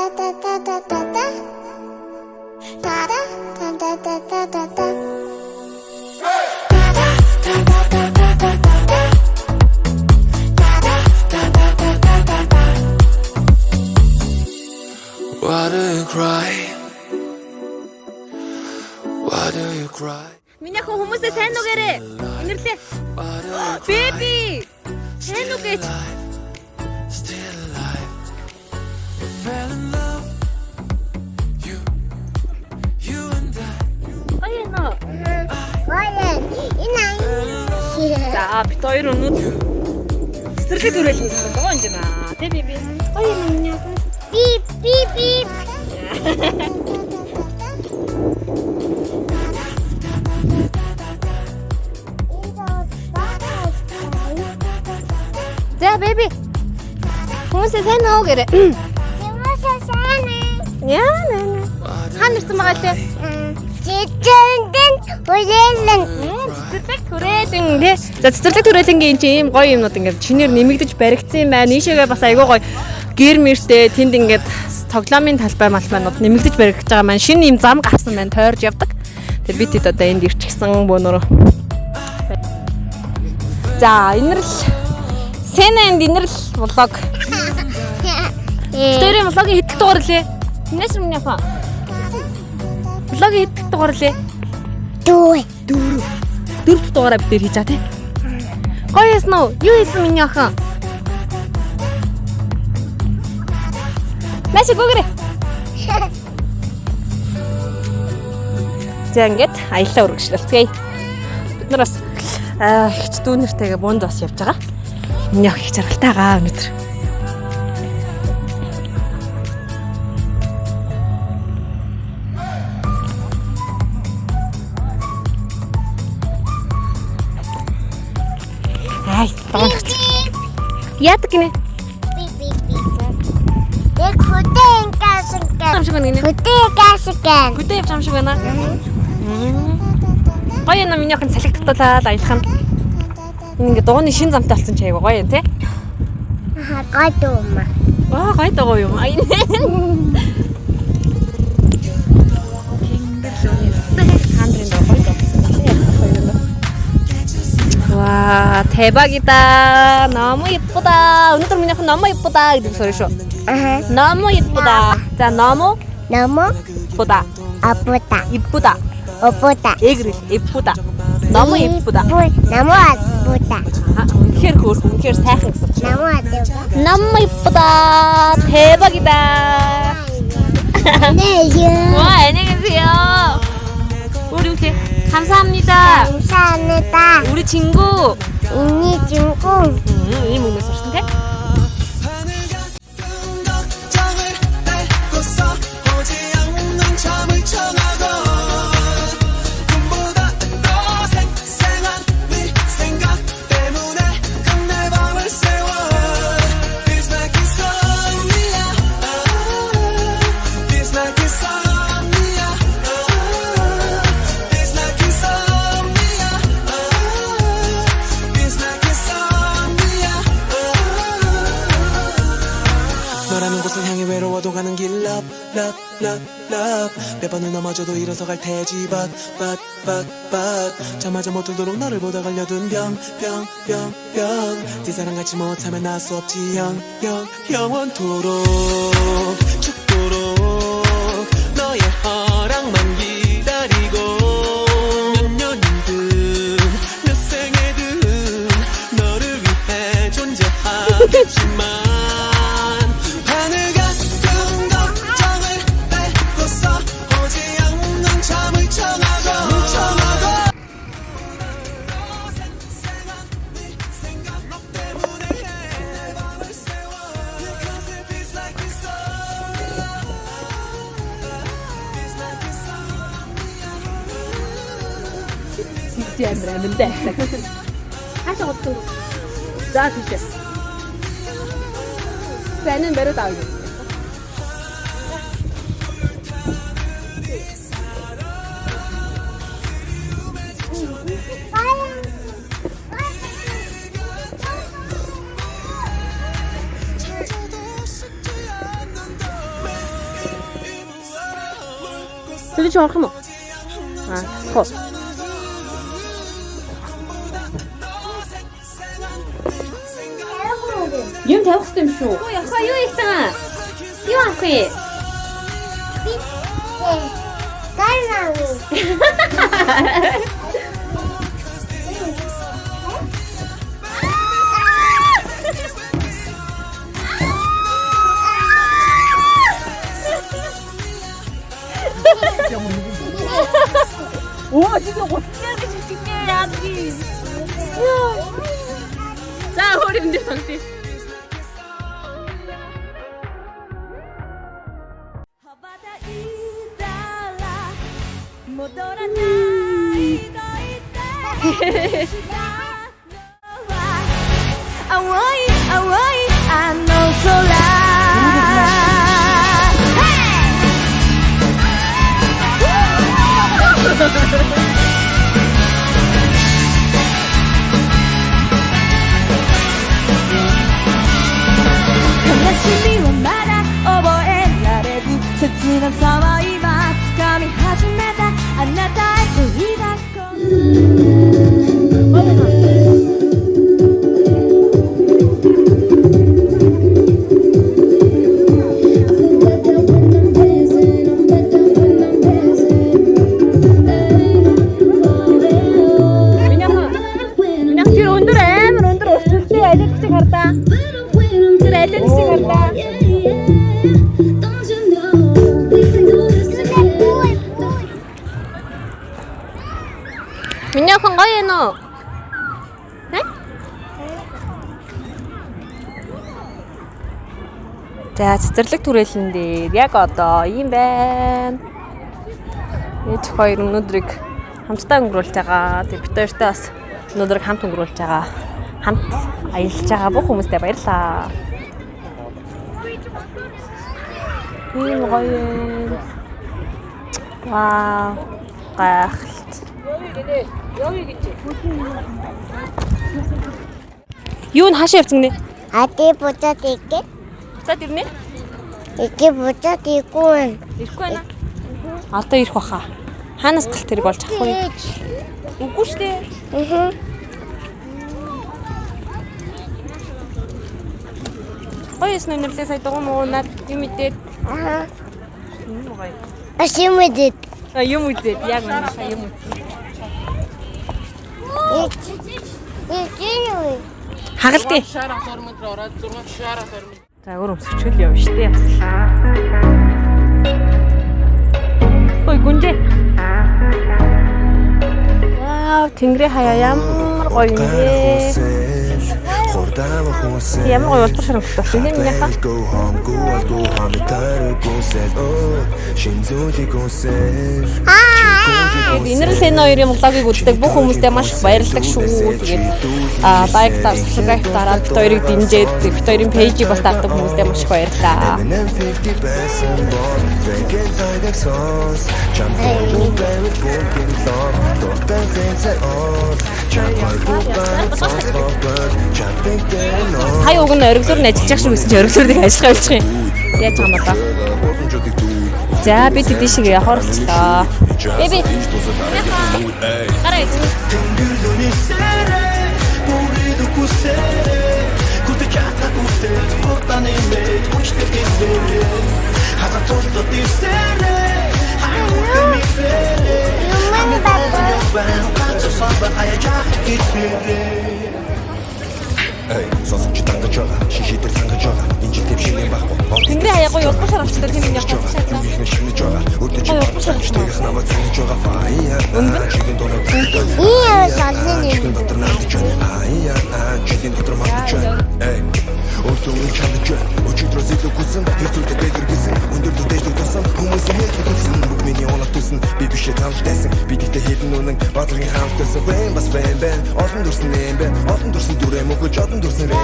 Why do you cry? Why do you cry? Минийхэн хүмүүсээ сайн нүгээрээ инэрлээ. Бэби. Сайн нүгэж. Still alive. Fell in love. You and I. Аяна. За бит хоёр өнөд цэцэрлэг төрөлн гэсэн гоо энэ наа. Тэ биби. Аяна минийх. Beep, beep, beep. За бэби. Хүмүүсээ сайн нүгээрээ. Юмсаа сайн ээ. Яа нэ. Хаан ирсэн байгаа лээ. Жижигэн хүлээлэн. Цэцэрлэг түрээлэн тий. За цэцэрлэг түрээлэнгийн чинь ийм гоё юмнууд ингээд чинээр нэмэгдэж баригдсан юм байна. Ийшээгээ бас айгүй гоё гэр мэртэй тэнд ингээд тоглоомын талбай малмаанууд нэмэгдэж баригдаж байгаа маань шинэ юм зам гарсан байна. Тойрж явдаг. Тэр бид хэд одоо энд ирчихсэн бөөнөрөө. За инэрл Сэна энд инэрл влог. Тэр влогийн хэдэх дугаар лээ? Нээс өмнө яфа. Влогийн хэдэх дугаар лээ? Дөрөв дугаараа бид нэр хийж байгаа тий. Гоё ясан уу? Юу хийсэн миний охин? Маши гогрэ. За ингээд аяллаа үргэлжлүүлцгээе. Бид нар бас ихч дүүнэртэйгээ буунд бас явж байгаа. Миний охин их жаргалтайгаа өнөөдөр. Ай, таач. Яадаг гинэ? Beep, beep, beep. Яг хөдөө ингээс Ам шиг гинэ. хөдөө ингээс гэн. Хөдөө явж ам шиг байна. Гоё юм миний охин салхи татуулаад аялах нь. Ингээ дууны шин замтай болсон ч айгаа гоё юм тий. Гой дуумаа. Аа гоё даа гоё юм. Ай. 와 대박이다. 너무 예쁘다. 오늘 민혁은 너무 예쁘다. 이렇게 소리 쇼. 너무 예쁘다. 자 너무 예쁘다. 아프다. 이쁘다. 오쁘다. 예 그래 예쁘다. 너무 예쁘다. 너무 아프다. 아 үнэхээр хөөрхөн үнэхээр сайхан гэсэн чинь. 너무 아프다. 너무 예쁘다. 대박이다. 네, 와 안녕히 계세요. 우리 이렇게 감사합니다. 감사합니다. 우리 친구. 이니 중국. 이 먹는 소리인데? 너라는 곳을 향해 외로워도 가는 길 love love love love 매번을 넘어져도 일어서 갈 테지 but 저마저 못 들도록 너를 보다 걸려둔 병 네 사랑 갖지 못하면 날 수 없지 영원토록 죽도록 너의 허락만 기다리고 몇 년이든 몇 생애든 너를 위해 존재하겠지만 амираа хаашаа готсон за тийш зэнэн бариад авъя Төлөж орох юм уу? Хоо. Юм тавих хэрэгтэй юм шүү. Яхаа юу их таа? Юу авах юм? Гарнаа. 오, 진짜 어떻게 해주실게 야지. За өөр юм дээр тоглоё. Миньяхан гоё юм уу? За цэцэрлэг түрээлэн дээр яг одоо ийм байна. Ээж хоёр өнөөдрийг хамтдаа өнгөрүүлж байгаа. Тэр бид хоёртой бас өнөөдрийг хамт өнгөрүүлж байгаа. Хамт аялж байгаа бүх хүмүүстээ баярлалаа. Ийм гоё. Вау. Гайхалт. Юу н хаашаа явцсан нэ? Ати буцаад ирэв. За тэрнэ? Ики буцаад ирэхгүй. Ирэхгүй байна. Одоо ирэх баха. Хаанаас гал тэрэг болж ахгүй юу? Үгүй шүү дээ. Хоёс нүнэрлээ сая дуу муу над юм идээд. Аш юм идээд. Юм үзээд яг үнэ юм үзээд. Хагалт. За өөр өмсөчөл явна штэ яслаа. Ой гүнжээ. Вау, тэнгэрээ хаяа ямар гоё юм бэ? Ямар гоё болбор шаргалтай байна юм яха. Инэрл сэн хоёрын влогийг үздэг бүх хүмүүстээ маш их баярлалаа шүү. Тэгээд лайктаар, сабскрайбтаараа бид хоёрыг дэмжиж, бид хоёрын пэйжийг бас дагдаг хүмүүстээ маш их баярлалаа. Хаяа уг нь оргилуур нь ажиллаж шиг байсан чи оргилуурыг ажиллах явчих юм. Яаж байгаа юм ба? За бид тийшээ явахаар болчлоо. Беби. Гараа. Тэнгэрээ хаяа гоё явах шаардлагатай тийм юм явах шаардлагатай.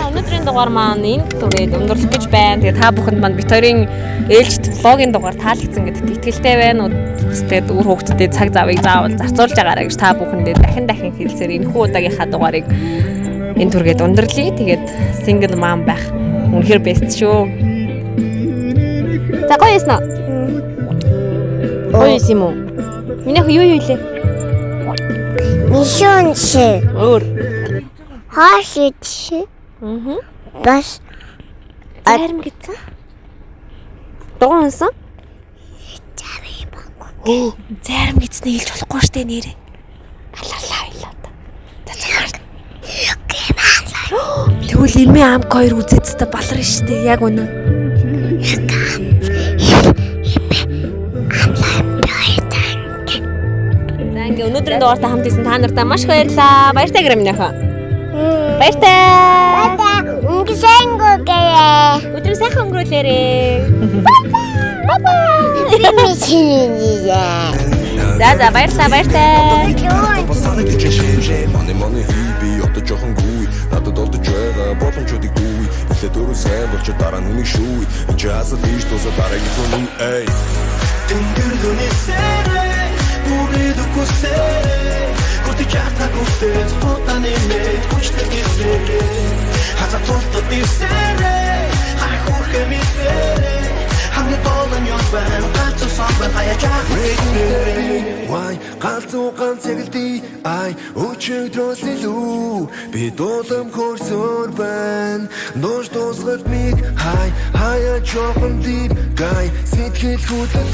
Өнөөдрийн дугаар маань энд түрээд өндөрлөх гэж байна. Тэгээ та бүхэнд маань бид хоёрын ээлжид влогийн дугаар таалагдсан гэдэгт итгэлтэй байна. Тэгээд өөр хүүхдүүдэд цаг завыг заавал зарцуулж байгаарай гэж та бүхэндээ дахин хэлсээр энэхүү удаагийнхаа дугаарыг энэ түргээд өндөрлөе. Тэгээд single mom байх үнэхээр best шүү. За гоё яснаа. Ой байсан юм уу? Минийх юу лээ? Мишон чи. Өөр. Хашид чи. Бас Зарим гэсэн. Дугуй унсан? Зарим гэснээ хэлж болохгүй штэ нэрээ. Алалаа ойлоо та. За. Тэгвэл эмээ амг хоёр үзээд та баларна штэ. Яг үнэ. За ингээ өнөөдрийн дугаартай хамт исэн та нартай маш их баярлалаа. Баяртай гэрэ минь ахаа. Баяртай. өнгөсөнгөгээ. Өдөр сайхан өнгөрүүлээрээ. За баярлалаа баяртай. Маны би одоо жоохон гүй надад олдож байгаа боломжуудыг гүй эхлээд өөрөө сайн болж дараа нь үнийг шүүй энэ ч асал хийж дуусаа дараагийн хүн эй тэнгэрдүний сэрэ бүрээд үкусээ коти чата гүтээ тотаны мэд хүчтэй гисэрэ хаза толто дисэрэ хай хурхэмий сэрэ хамт олон ёбан ганц саван хаяжаа Why ганцхан ганц яг л ди ай өчигдрөөс илүү би дуулам хөрсөөр байна нууш дуусгал миг хай хаяа жоохон дип гай сэтгэл хөдлөл